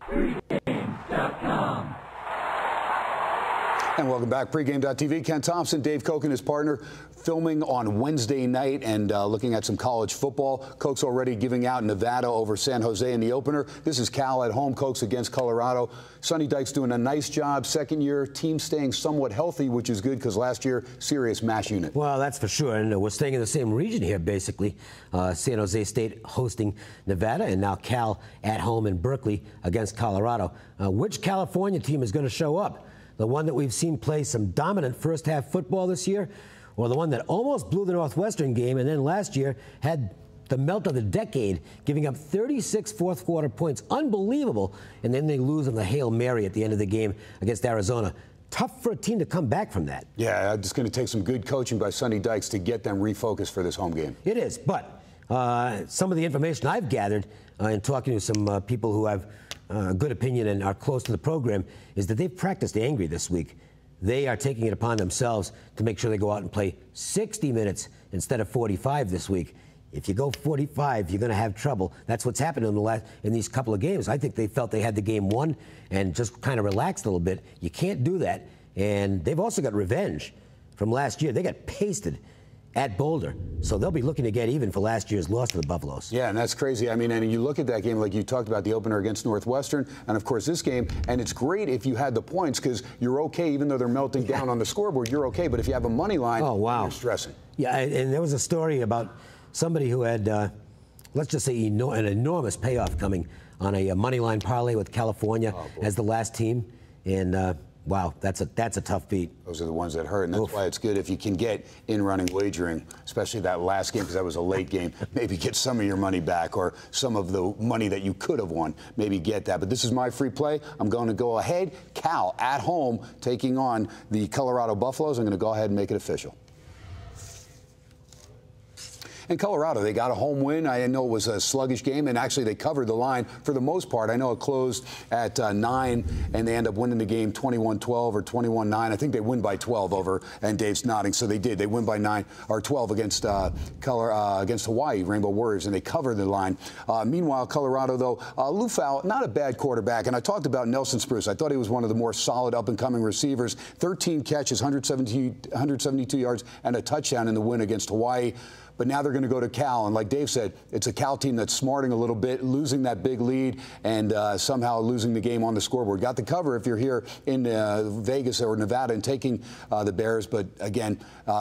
Pregame.com. And welcome back. Pregame.tv. Ken Thomson, Dave Cokin, his partner, filming on Wednesday night and looking at some college football. Coke's already giving out Nevada over San Jose in the opener. This is Cal at home. Coke's against Colorado. Sonny Dykes doing a nice job. Second year, team staying somewhat healthy, which is good because last year, serious mash unit. Well, that's for sure. And we're staying in the same region here, basically. San Jose State hosting Nevada, and now Cal at home in Berkeley against Colorado. Which California team is going to show up? The one that we've seen play some dominant first-half football this year, or the one that almost blew the Northwestern game and then last year had the melt of the decade, giving up 36 fourth-quarter points. Unbelievable. And then they lose on the Hail Mary at the end of the game against Arizona. Tough for a team to come back from that. Yeah, it's going to take some good coaching by Sonny Dykes to get them refocused for this home game. It is, but some of the information I've gathered in talking to some people who have good opinion and are close to the program is that they've practiced angry this week. They are taking it upon themselves to make sure they go out and play 60 minutes instead of 45 this week. If you go 45, you're going to have trouble. That's what's happened in these couple of games. I think they felt they had the game won and just kind of relaxed a little bit. You can't do that. And they've also got revenge from last year. They got pasted at Boulder. So they'll be looking to get even for last year's loss to the Buffaloes. Yeah, and that's crazy. I mean, and you look at that game like you talked about, the opener against Northwestern, and of course this game, and it's great if you had the points because you're okay, even though they're melting down on the scoreboard, you're okay. But if you have a money line, you're stressing. Yeah, and there was a story about somebody who had, let's just say, an enormous payoff coming on a money line parlay with California as the last team. And wow, that's a tough beat. Those are the ones that hurt, and that's why it's good if you can get in-running wagering, especially that last game, because that was a late game. Maybe get some of your money back or some of the money that you could have won. Maybe get that. But this is my free play. I'm going to go ahead. Cal at home taking on the Colorado Buffaloes. I'm going to go ahead and make it official. In Colorado, they got a home win. I know it was a sluggish game, and actually they covered the line for the most part. I know it closed at 9, and they end up winning the game 21-12 or 21-9. I think they win by 12 over, and Dave's nodding, so they did. They win by 9 or 12 against against Hawaii, Rainbow Warriors, and they covered the line. Meanwhile, Colorado, though, Lou Fowl, not a bad quarterback, and I talked about Nelson Spruce. I thought he was one of the more solid up-and-coming receivers. 13 catches, 172 yards, and a touchdown in the win against Hawaii. But now they're going to go to Cal, and like Dave said, it's a Cal team that's smarting a little bit, losing that big lead, and somehow losing the game on the scoreboard. Got the cover if you're here in Vegas or Nevada and taking the Bears, but again,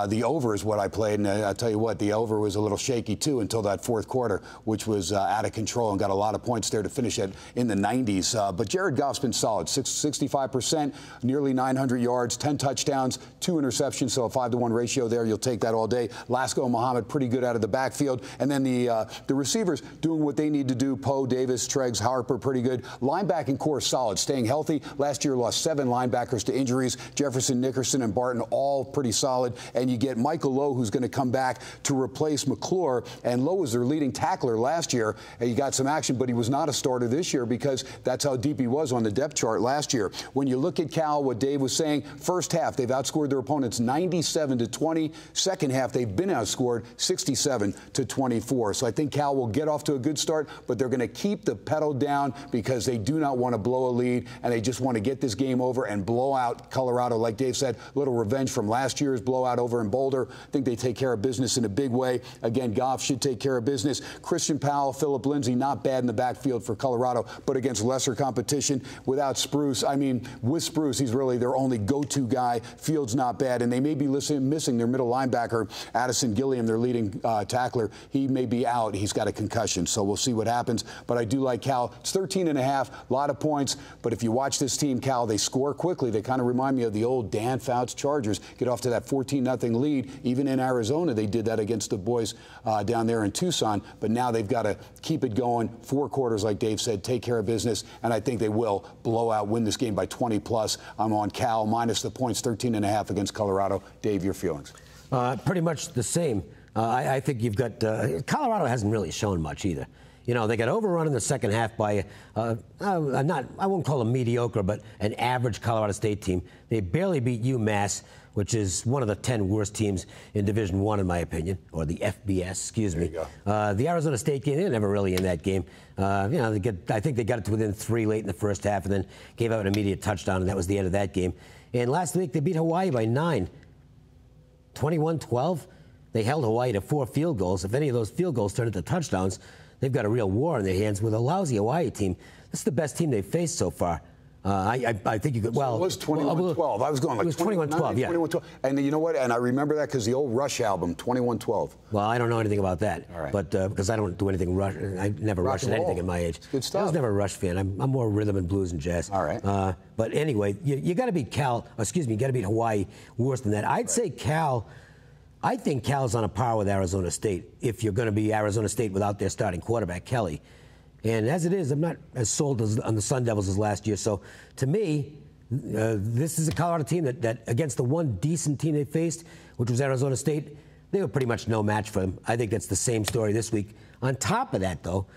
the over is what I played, and I'll tell you what, the over was a little shaky too until that fourth quarter, which was out of control and got a lot of points there to finish it in the 90s. But Jared Goff's been solid, 65%, nearly 900 yards, 10 touchdowns, 2 interceptions, so a 5-to-1 ratio there. You'll take that all day. Lasco Muhammad, pretty good out of the backfield. And then the receivers doing what they need to do. Poe, Davis, Treggs, Harper, pretty good. Linebacking core solid, staying healthy. Last year lost 7 linebackers to injuries. Jefferson, Nickerson, and Barton all pretty solid. And you get Michael Lowe, who's going to come back to replace McClure. And Lowe was their leading tackler last year. And he got some action, but he was not a starter this year because that's how deep he was on the depth chart last year. When you look at Cal, what Dave was saying, first half, they've outscored their opponents 97-20. Second half, they've been outscored 67-24. So I think Cal will get off to a good start, but they're going to keep the pedal down because they do not want to blow a lead, and they just want to get this game over and blow out Colorado. Like Dave said, a little revenge from last year's blowout over in Boulder. I think they take care of business in a big way. Again, Goff should take care of business. Christian Powell, Phillip Lindsay, not bad in the backfield for Colorado, but against lesser competition. Without Spruce, I mean, with Spruce, he's really their only go-to guy. Fields not bad, and they may be missing their middle linebacker, Addison Gilliam, their leading tackler. He may be out. He's got a concussion, so we'll see what happens. But I do like Cal. It's 13.5, a lot of points. But if you watch this team, Cal, they score quickly. They kind of remind me of the old Dan Fouts Chargers. Get off to that 14-0 lead. Even in Arizona, they did that against the boys down there in Tucson. But now they've got to keep it going. 4 quarters, like Dave said, take care of business. And I think they will blow out, win this game by 20+. I'm on Cal minus the points, 13.5 against Colorado. Dave, your feelings? Pretty much the same. I think you've got Colorado hasn't really shown much either. You know, they got overrun in the second half by I won't call them mediocre, but an average Colorado State team. They barely beat UMass, which is one of the 10 worst teams in Division I, in my opinion, or the FBS, excuse me. The Arizona State game, they were never really in that game. You know, I think they got it to within 3 late in the first half and then gave out an immediate touchdown, and that was the end of that game. And last week, they beat Hawaii by 9. 21-12. They held Hawaii to 4 field goals. If any of those field goals turn into touchdowns, they've got a real war on their hands with a lousy Hawaii team. This is the best team they've faced so far. I think you could. Well, so it was 21-12. I was going like. It was 21-12. Yeah. 21-12. And you know what? And I remember that because the old Rush album, 21-12. Well, I don't know anything about that. All right. But because I don't do anything Rush, I never rushed at anything at my age. Good stuff. I was never a Rush fan. I'm more rhythm and blues and jazz. All right. But anyway, you got to beat you got to beat Hawaii worse than that. I'd say Cal. I think Cal's on a par with Arizona State if you're going to be Arizona State without their starting quarterback, Kelly. And as it is, I'm not as sold on the Sun Devils as last year. So to me, this is a Colorado team that against the one decent team they faced, which was Arizona State, they were pretty much no match for them. I think that's the same story this week. On top of that, though,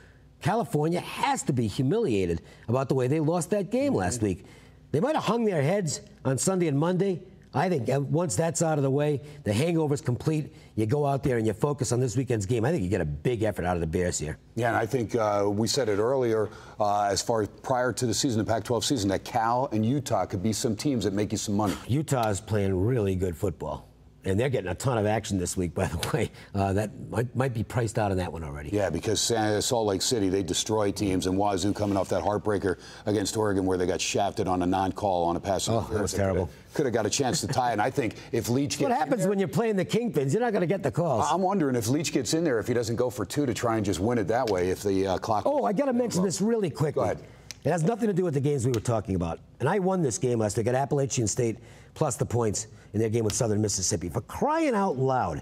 California has to be humiliated about the way they lost that game last week. They might have hung their heads on Sunday and Monday. I think once that's out of the way, the hangover's complete. You go out there and you focus on this weekend's game. I think you get a big effort out of the Bears here. Yeah, and I think we said it earlier, as far as prior to the season, the Pac-12 season, that Cal and Utah could be some teams that make you some money. Utah is playing really good football. And they're getting a ton of action this week, by the way. That might be priced out on that one already. Yeah, because Salt Lake City, they destroy teams, and Wazoo coming off that heartbreaker against Oregon where they got shafted on a non-call on a pass. Oh, that was terrible. Could have got a chance to tie, and I think if Leach gets what happens when you're playing the Kingpins? You're not going to get the calls. I'm wondering if Leach gets in there, if he doesn't go for 2 to try and just win it that way if the clock... Oh, I got to mention this really quickly. Go ahead. It has nothing to do with the games we were talking about. And I won this game last week at Appalachian State plus the points in their game with Southern Mississippi. For crying out loud,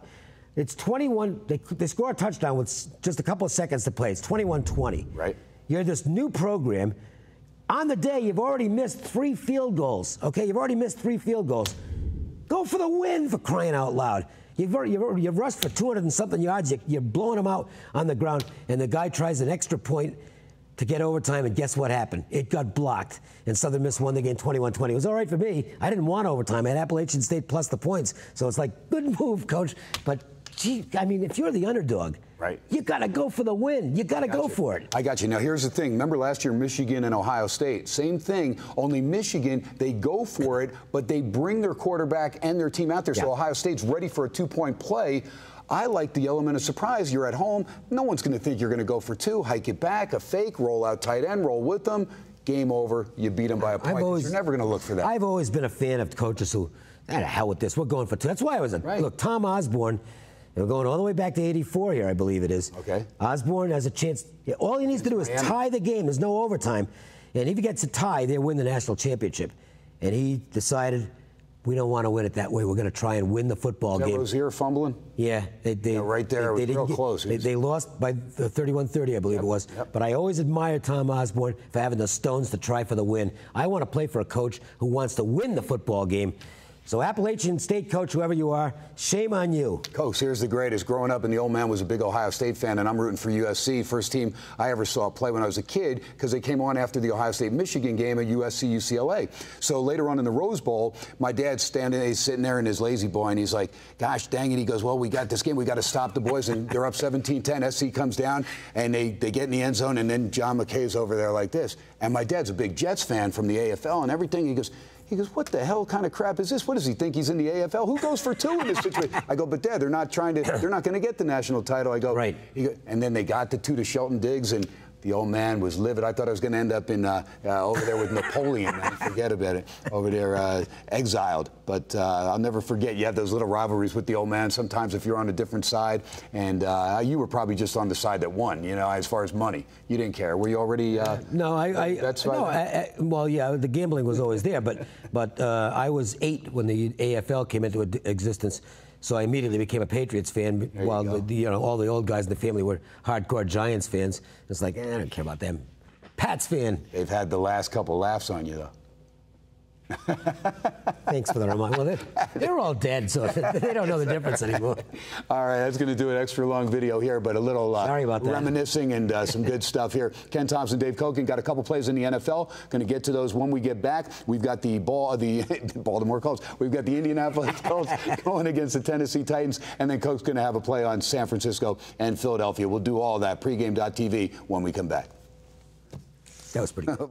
it's 21. They score a touchdown with just a couple of seconds to play. It's 21-20. Right. You're this new program. On the day, you've already missed 3 field goals. Okay, you've already missed 3 field goals. Go for the win, for crying out loud. You've rushed for 200 and something yards. You're blowing them out on the ground, and the guy tries an extra point to get overtime, and guess what happened? It got blocked, and Southern Miss won the game 21-20. It was all right for me. I didn't want overtime. I had Appalachian State plus the points, so it's like, good move, coach. But, gee, I mean, if you're the underdog, right, you got to go for the win. You got to go for it. I got you. Now, here's the thing. Remember last year, Michigan and Ohio State? Same thing, only Michigan, they go for it, but they bring their quarterback and their team out there, so Ohio State's ready for a 2-point play. I like the element of surprise. You're at home. No one's going to think you're going to go for 2, hike it back, a fake, roll out tight end, roll with them. Game over. You beat them by a point. You're never going to look for that. I've always been a fan of coaches who, the hell with this. We're going for 2. That's why I was look, Tom Osborne, we're going all the way back to 84 here, I believe it is. Okay. Osborne has a chance. All he needs to do is tie the game. There's no overtime. And if he gets a tie, they win the national championship. And he decided, we don't want to win it that way. We're going to try and win the football game. Rozier fumbling? Yeah. Right there. It was real close. They lost by 31-30, I believe it was. Yep. But I always admire Tom Osborne for having the stones to try for the win. I want to play for a coach who wants to win the football game. So Appalachian State coach, whoever you are, shame on you. Coach, here's the greatest. Growing up, and the old man was a big Ohio State fan, and I'm rooting for USC. First team I ever saw play when I was a kid, because they came on after the Ohio State-Michigan game at USC-UCLA. So later on in the Rose Bowl, my dad's he's sitting there in his lazy boy, and he's like, gosh, dang it. He goes, well, we got this game. We got to stop the boys, and they're up 17-10. SC comes down, and they get in the end zone, and then John McKay's over there like this. And my dad's a big Jets fan from the AFL and everything. He goes, what the hell kind of crap is this? What does he think? He's in the AFL? Who goes for 2 in this situation? I go, but Dad, they're not going to get the national title. I go, right. And then they got the 2 to Shelton Diggs, and the old man was livid. I thought I was going to end up in over there with Napoleon. Man, forget about it. Over there, exiled. But I'll never forget. You have those little rivalries with the old man. Sometimes if you're on a different side, and you were probably just on the side that won. You know, as far as money, you didn't care. Were you already? No, well, yeah, the gambling was always there, but I was 8 when the AFL came into existence. So I immediately became a Patriots fan, while all the old guys in the family were hardcore Giants fans. It's like, I don't care about them. Pats fan. They've had the last couple laughs on you, though. Thanks for the reminder. Well, they're all dead, so they don't know the difference anymore. All right, that's going to do an extra long video here, but a little Sorry about that. reminiscing and some good stuff here. Ken Thomson, Dave Cokin, got a couple plays in the NFL. Going to get to those when we get back. We've got the Baltimore Colts. We've got the Indianapolis Colts going against the Tennessee Titans, and then Coke's going to have a play on San Francisco and Philadelphia. We'll do all that. Pregame.tv when we come back. That was pretty good.